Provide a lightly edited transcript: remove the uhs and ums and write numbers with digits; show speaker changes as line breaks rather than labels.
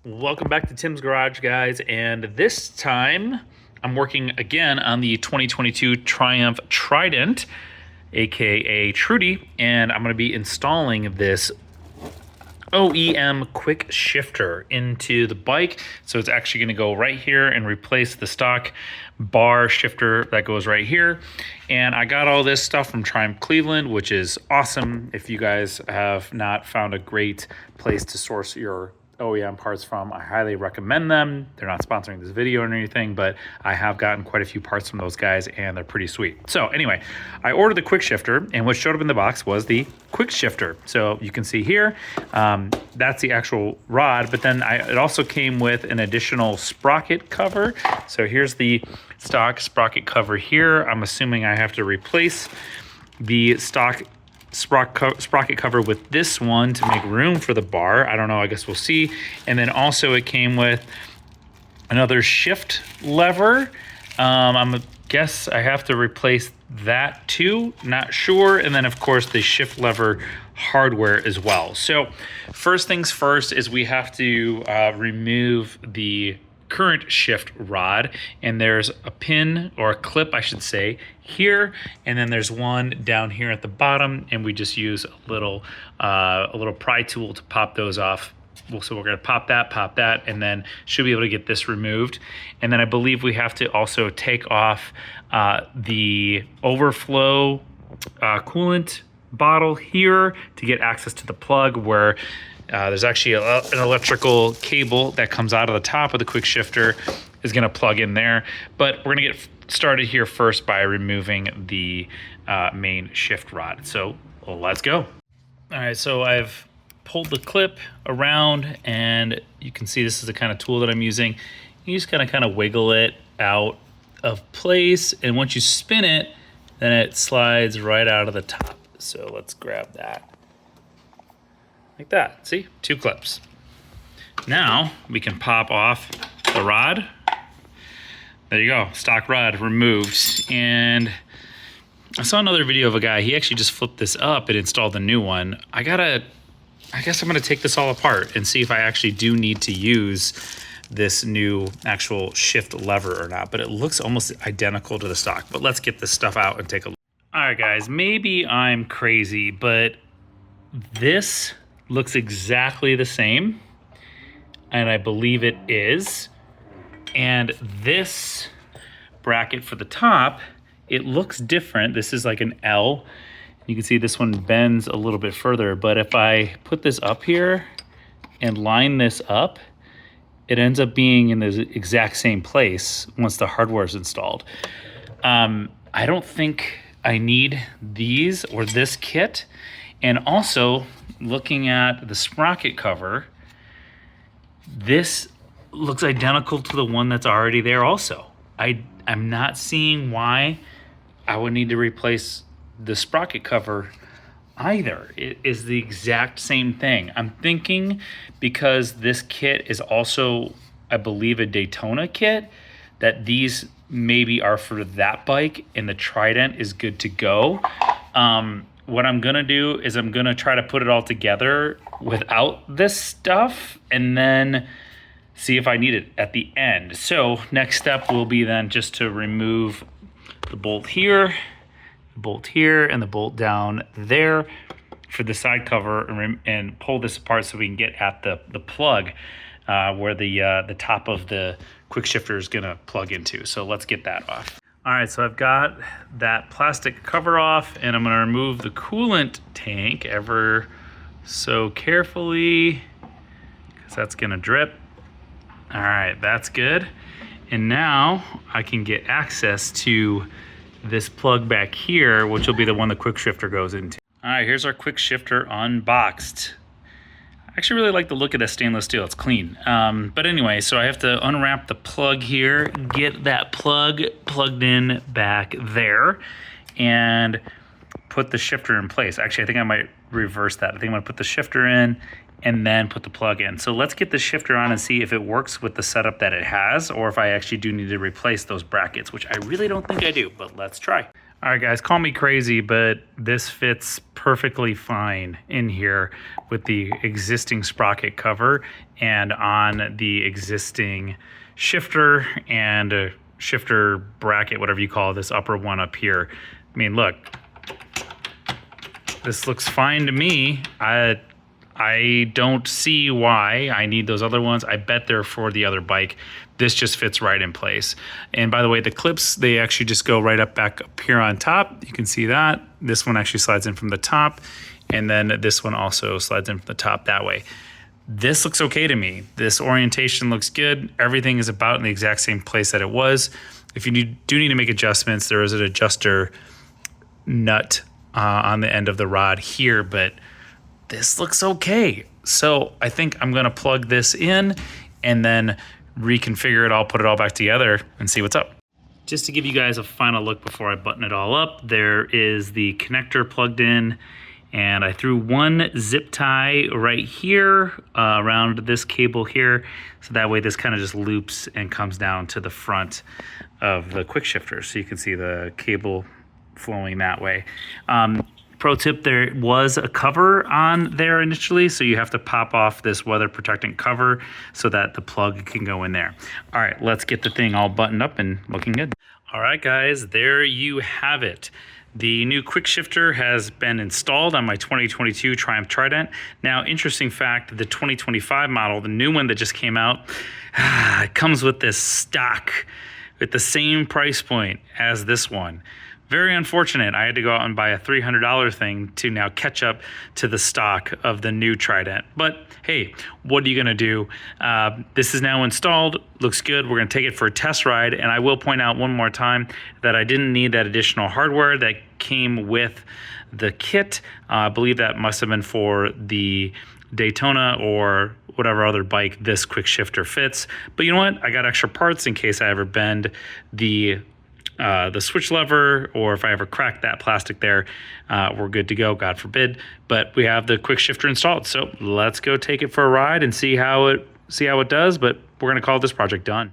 Welcome back to Tim's Garage, guys, and this time I'm working again on the 2022 Triumph Trident, aka Trudy, and I'm going to be installing this OEM quick shifter into the bike. So it's actually going to go right here and replace the stock bar shifter that goes right here. And I got all this stuff from Triumph Cleveland, which is awesome. If you guys have not found a great place to source your OEM parts from, I highly recommend them. They're not sponsoring this video or anything, but I have gotten quite a few parts from those guys and they're pretty sweet. So anyway, I ordered the quick shifter, and what showed up in the box was the quick shifter. So you can see here, that's the actual rod, but then it also came with an additional sprocket cover. So here's the stock sprocket cover here. I'm assuming I have to replace the stock sprocket cover with this one to make room for the bar. I don't know, I guess we'll see. And then also it came with another shift lever. I'm a guess I have to replace that too, not sure. And then of course the shift lever hardware as well. So first things first is we have to remove the current shift rod, and there's a pin, or a clip I should say, here, and then there's one down here at the bottom, and we just use a little pry tool to pop those off. So we're going to pop that, and then should be able to get this removed. And then I believe we have to also take off the overflow coolant bottle here to get access to the plug, where there's actually an electrical cable that comes out of the top of the quick shifter is going to plug in there. But we're going to get started here first by removing the main shift rod. So let's go. All right, so I've pulled the clip around, and you can see this is the kind of tool that I'm using. You just kind of wiggle it out of place, and once you spin it, then it slides right out of the top. So let's grab that. Like that, see? 2 clips. Now we can pop off the rod. There you go, stock rod removed. And I saw another video of a guy, he actually just flipped this up and installed a new one. I guess I'm gonna take this all apart and see if I actually do need to use this new actual shift lever or not, but it looks almost identical to the stock. But let's get this stuff out and take a look. All right guys, maybe I'm crazy, but this looks exactly the same, and I believe it is. And this bracket for the top, it looks different. This is like an L. You can see this one bends a little bit further, but if I put this up here and line this up, it ends up being in the exact same place once the hardware is installed. I don't think I need these or this kit. And also, looking at the sprocket cover, this looks identical to the one that's already there also. I'm not seeing why I would need to replace the sprocket cover either. It is the exact same thing. I'm thinking because this kit is also, I believe, a Daytona kit, that these maybe are for that bike and the Trident is good to go. What I'm gonna do is I'm gonna try to put it all together without this stuff and then see if I need it at the end. So next step will be then just to remove the bolt here, and the bolt down there for the side cover, and pull this apart so we can get at the plug where the top of the quick shifter is gonna plug into. So let's get that off. All right, so I've got that plastic cover off, and I'm gonna remove the coolant tank ever so carefully, because that's gonna drip. All right, that's good. And now I can get access to this plug back here, which will be the one the quick shifter goes into. All right, here's our quick shifter unboxed. I actually really like the look of that stainless steel, it's clean. But anyway, so I have to unwrap the plug here, get that plug plugged in back there, and put the shifter in place. Actually, I think I might reverse that. I think I'm gonna put the shifter in and then put the plug in. So let's get the shifter on and see if it works with the setup that it has, or if I actually do need to replace those brackets, which I really don't think I do, but let's try. All right, guys, call me crazy, but this fits perfectly fine in here with the existing sprocket cover and on the existing shifter and shifter bracket, whatever you call this upper one up here. I mean, look, this looks fine to me. I don't see why I need those other ones. I bet they're for the other bike. This just fits right in place. And by the way, the clips, they actually just go right up back up here on top. You can see that. This one actually slides in from the top. And then this one also slides in from the top that way. This looks okay to me. This orientation looks good. Everything is about in the exact same place that it was. If you do need to make adjustments, there is an adjuster nut on the end of the rod here, but this looks okay. So I think I'm gonna plug this in and then reconfigure it all, put it all back together and see what's up. Just to give you guys a final look before I button it all up, there is the connector plugged in, and I threw one zip tie right here around this cable here. So that way this kind of just loops and comes down to the front of the quick shifter. So you can see the cable flowing that way. Pro tip, there was a cover on there initially, so you have to pop off this weather protectant cover so that the plug can go in there. All right, let's get the thing all buttoned up and looking good. All right, guys, there you have it. The new quick shifter has been installed on my 2022 Triumph Trident. Now, interesting fact, the 2025 model, the new one that just came out, it comes with this stock with the same price point as this one. Very unfortunate. I had to go out and buy a $300 thing to now catch up to the stock of the new Trident. But hey, what are you gonna do? This is now installed, looks good. We're gonna take it for a test ride. And I will point out one more time that I didn't need that additional hardware that came with the kit. I believe that must have been for the Daytona or whatever other bike this quick shifter fits. But you know what? I got extra parts in case I ever bend the switch lever, or if I ever crack that plastic there, we're good to go, God forbid. But we have the quick shifter installed. So let's go take it for a ride and see how it does. But we're gonna call this project done.